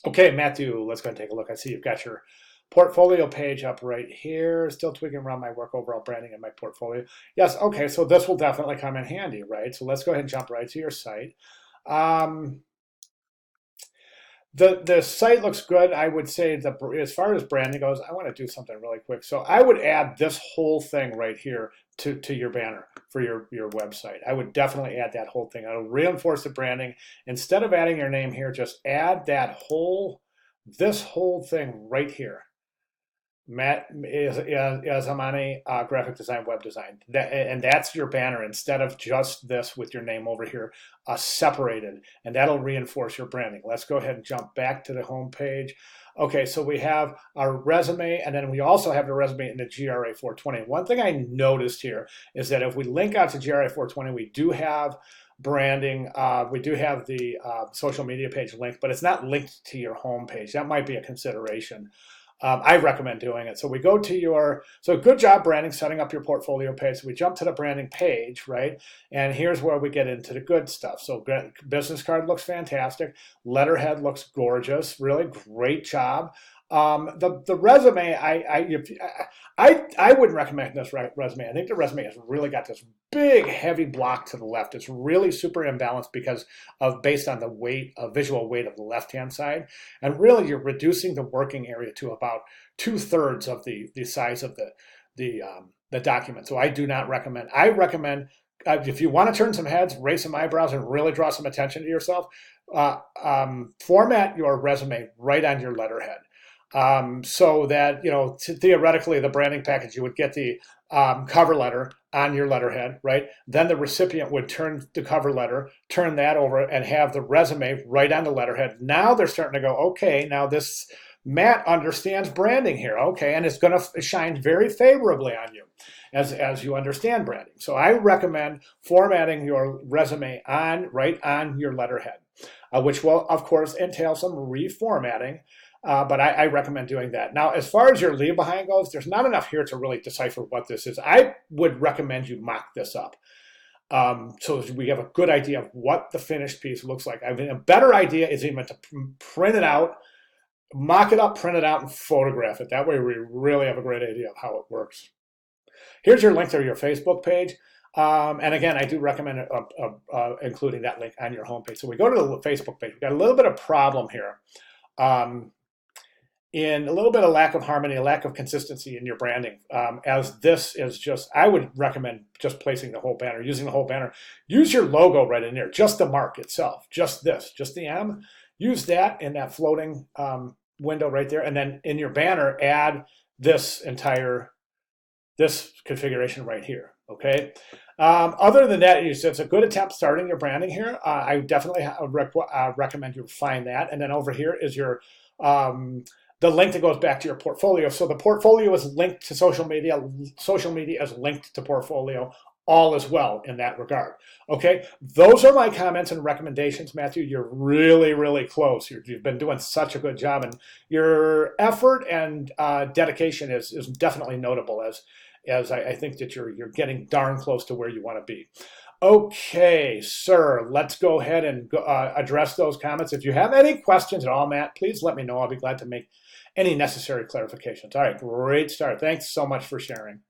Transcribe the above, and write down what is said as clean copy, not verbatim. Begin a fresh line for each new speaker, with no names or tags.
Okay, Matthew, let's go and take a look. I see you've got your portfolio page up right here. Still tweaking around my work overall branding and my portfolio. Yes, okay, so this will definitely come in handy, right? So let's go ahead and jump right to your site. Um, the site looks good. I would say that as far as branding goes, I want to do something really quick. So I would add this whole thing right here to your banner for your website. I would definitely add that whole thing. I'll reinforce the branding. Instead of adding your name here, just add this whole thing right here. Matt is Amani, graphic design, web design, and that's your banner instead of just this with your name over here, separated, and that'll reinforce your branding. Let's go ahead and jump back to the home page. Okay, so we have our resume, and then we also have the resume in the GRA 420. One thing I noticed here is that if we link out to GRA 420, we do have branding. We do have the social media page linked, but it's not linked to your home page. That might be a consideration. I recommend doing it. So we go to so good job branding, setting up your portfolio page. So we jump to the branding page, right? And here's where we get into the good stuff. So business card looks fantastic. Letterhead looks gorgeous. Really great job. The resume, I wouldn't recommend this resume. I think the resume has really got this big, heavy block to the left. It's really super imbalanced because based on the weight, visual weight of the left-hand side. And really, you're reducing the working area to about 2/3 of the size of the document. So I do not recommend. I recommend if you want to turn some heads, raise some eyebrows, and really draw some attention to yourself, format your resume right on your letterhead. So that, theoretically, the branding package, you would get the cover letter on your letterhead, right? Then the recipient would turn the cover letter, turn that over, and have the resume right on the letterhead. Now they're starting to go, okay, now this Matt understands branding here, okay, and it's going to shine very favorably on you as you understand branding. So I recommend formatting your resume right on your letterhead, which will, of course, entail some reformatting. But I recommend doing that. Now, as far as your leave behind goes, there's not enough here to really decipher what this is. I would recommend you mock this up so we have a good idea of what the finished piece looks like. I mean, a better idea is even to print it out, mock it up, print it out, and photograph it. That way we really have a great idea of how it works. Here's your link to your Facebook page. And again, I do recommend including that link on your homepage. So we go to the Facebook page. We've got a little bit of problem here. In a little bit of lack of harmony, a lack of consistency in your branding, as this is just, I would recommend just placing the whole banner, using the whole banner. Use your logo right in there, just the mark itself, just the M. Use that in that floating window right there, and then in your banner, add this configuration right here, okay? Other than that, it's a good attempt starting your branding here. I definitely recommend you find that. And then over here is your the link that goes back to your portfolio. So the portfolio is linked to social media. Social media is linked to portfolio, all as well in that regard. Okay, those are my comments and recommendations, Matthew. You're really, really close. You've been doing such a good job, and your effort and dedication is definitely notable. As I think that you're getting darn close to where you want to be. Okay, sir, let's go ahead and address those comments. If you have any questions at all, Matt, please let me know. I'll be glad to make any necessary clarifications. All right, great start. Thanks so much for sharing.